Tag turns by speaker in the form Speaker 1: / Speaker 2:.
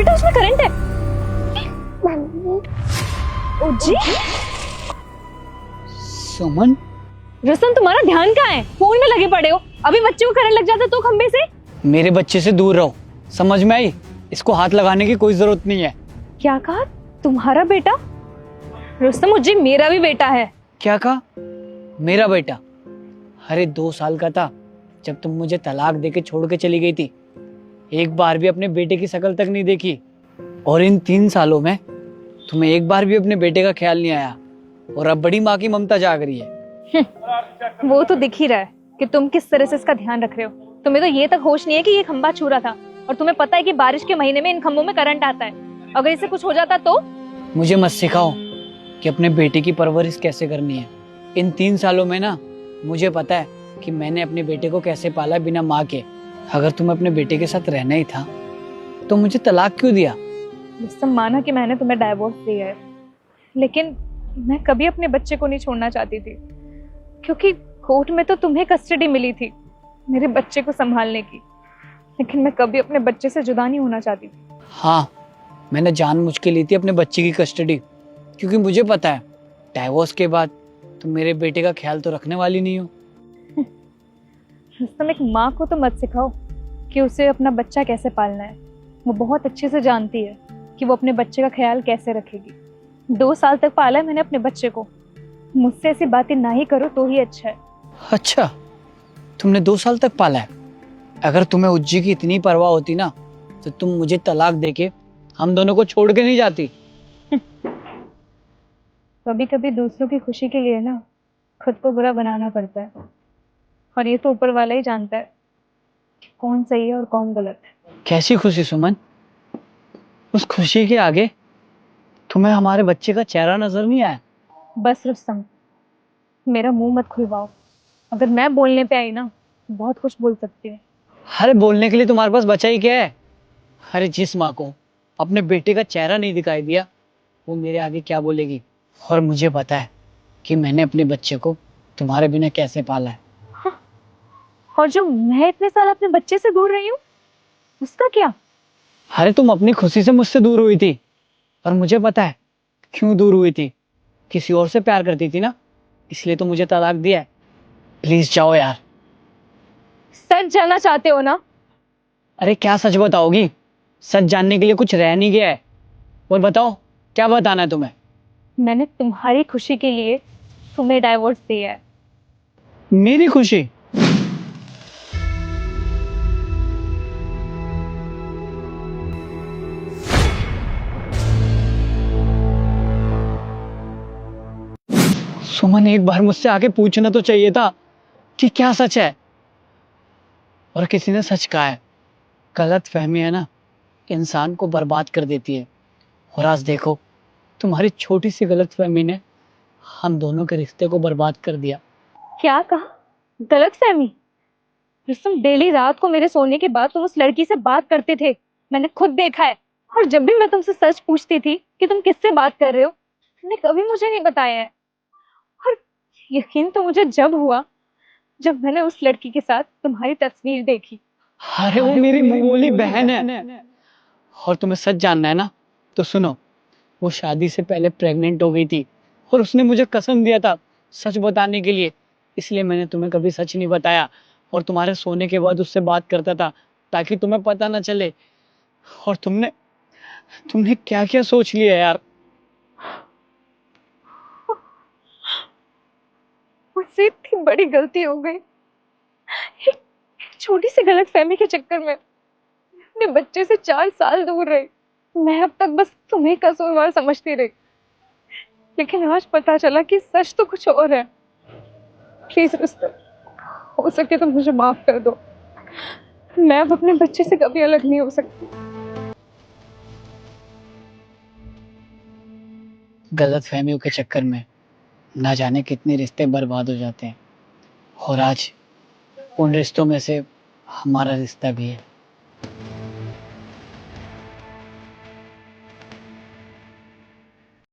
Speaker 1: बेटा उसमें करंट है। ओ जी
Speaker 2: सुमन,
Speaker 1: रुस्तम, तुम्हारा ध्यान कहाँ है? फोन में लगे पड़े हो। अभी बच्चे को करंट लग जाता तो खंबे से।
Speaker 2: मेरे बच्चे से दूर रहो, समझ में आई? इसको हाथ लगाने की कोई जरूरत नहीं है।
Speaker 1: क्या कहा? तुम्हारा बेटा? रुस्तम जी, मेरा भी बेटा है।
Speaker 2: क्या कहा? मेरा बेटा? अरे 2 साल का था जब तुम मुझे तलाक देके छोड़ के चली गई थी। एक बार भी अपने बेटे की शक्ल तक नहीं देखी, और इन 3 सालों में तुम्हें एक बार भी अपने बेटे का ख्याल नहीं आया, और अब बड़ी माँ की ममता जाग रही है।
Speaker 1: वो तो दिख ही रहा है कि तुम किस तरह से इसका ध्यान रख रहे हो। तुम्हें तो ये तक होश नहीं है कि ये खंबा छू रहा था, और तुम्हें पता है कि बारिश के महीने में इन खंभों में करंट आता है। अगर इसे कुछ हो जाता तो?
Speaker 2: मुझे मत सिखाओ कि अपने बेटे की परवरिश कैसे करनी है। इन 3 सालों में ना मुझे पता है कि मैंने अपने बेटे को कैसे पाला बिना माँ के। अगर तुम्हें अपने बेटे के साथ रहना ही था तो मुझे तलाक क्यों दिया?
Speaker 1: रुस्तम, माना कि मैंने तुम्हें डाइवोर्स दिया है, लेकिन मैं कभी अपने बच्चे को नहीं छोड़ना चाहती थी, क्योंकि कोर्ट में तो तुम्हें कस्टडी मिली थी मेरे बच्चे को संभालने की, लेकिन मैं कभी अपने बच्चे से जुदा नहीं होना चाहती थी।
Speaker 2: हाँ, मैंने जानबूझ के ली थी अपने बच्चे की कस्टडी, क्योंकि मुझे पता है डाइवोर्स के बाद तुम मेरे बेटे का ख्याल तो रखने वाली नहीं हो।
Speaker 1: रुस्तम, एक माँ को तो मत सिखाओ कि उसे अपना बच्चा कैसे पालना है। वो बहुत अच्छे से जानती है कि वो अपने बच्चे का ख्याल कैसे रखेगी। 2 साल तक पाला है मैंने अपने बच्चे को। मुझसे ऐसी बातें ना ही करो तो ही अच्छा है।
Speaker 2: अच्छा, तुमने 2 साल तक पाला है? अगर तुम्हें उज्जी की इतनी परवाह होती ना तो तुम मुझे तलाक देके हम दोनों को छोड़ के नहीं जाती।
Speaker 1: कभी कभी दूसरों की खुशी के लिए ना खुद को बुरा बनाना पड़ता है, और ये तो ऊपर वाला ही जानता है कि कौन सही है और कौन गलत है।
Speaker 2: कैसी खुशी सुमन? उस खुशी के आगे तुम्हें हमारे बच्चे का चेहरा नजर नहीं आया?
Speaker 1: बस रुस्तम, मेरा मुंह मत खुलवाओ। अगर मैं बोलने पे आई ना बहुत कुछ बोल सकती है।
Speaker 2: अरे बोलने के लिए तुम्हारे पास बचा ही क्या है? अरे जिस माँ को अपने बेटे का चेहरा नहीं दिखाई दिया वो मेरे आगे क्या बोलेगी? और मुझे पता है कि मैंने अपने बच्चे को तुम्हारे बिना कैसे पाला है।
Speaker 1: और जो मैं इतने साल अपने बच्चे से दूर रही हूँ उसका क्या?
Speaker 2: अरे तुम अपनी खुशी से मुझसे दूर हुई थी, और मुझे पता है क्यों दूर हुई थी। किसी और से प्यार करती थी ना, इसलिए तो मुझे तलाक दिया है। प्लीज जाओ यार।
Speaker 1: सच जानना चाहते हो ना?
Speaker 2: अरे क्या सच बताओगी? सच जानने के लिए कुछ रह नहीं गया है। और बताओ क्या बताना है तुम्हें?
Speaker 1: मैंने तुम्हारी खुशी के लिए तुम्हें डाइवोर्स दिया है।
Speaker 2: मेरी खुशी? सुमन, एक बार मुझसे आके पूछना तो चाहिए था कि क्या सच है। और किसी ने सच कहा है, गलत फहमी है ना इंसान को बर्बाद कर देती है। और आज देखो, तुम्हारी छोटी सी गलत फहमी ने हम दोनों के रिश्ते को बर्बाद कर दिया।
Speaker 1: क्या कहा? गलतफहमी? रुस्तम, डेली रात को मेरे सोने के बाद तुम उस लड़की से बात करते थे, मैंने खुद देखा है। और जब भी मैं तुमसे सच पूछती थी कि तुम किससे बात कर रहे हो, तुमने कभी मुझे नहीं बताया है। और यकीन तो मुझे जब हुआ जब मैंने उस लड़की के साथ तुम्हारी तस्वीर देखी।
Speaker 2: अरे वो मेरी मंगोली बहन है। और तुम्हें सच जानना है ना तो सुनो, वो शादी से पहले प्रेग्नेंट हो गई थी, और उसने मुझे कसम दिया था सच बताने के लिए। इसलिए मैंने तुम्हें कभी सच नहीं बताया, और तुम्हारे सोने के बाद उससे बात करता था ताकि तुम्हें पता ना चले। और तुमने तुमने क्या क्या सोच लिया यार।
Speaker 1: मुझसे इतनी बड़ी गलती हो गई। एक छोटी सी गलतफहमी के चक्कर में अपने बच्चे से 4 साल दूर रही। मैं अब तक बस तुम्हें कसूरवार समझती रही, लेकिन आज पता चला कि सच तो कुछ और है। प्लीज रुस्तम, हो सके तो मुझे माफ कर दो। मैं अब अपने बच्चे से कभी अलग नहीं हो सकती।
Speaker 2: गलत फहमियों के चक्कर में ना जाने कितने रिश्ते बर्बाद हो जाते हैं, और आज उन रिश्तों में से हमारा रिश्ता भी है।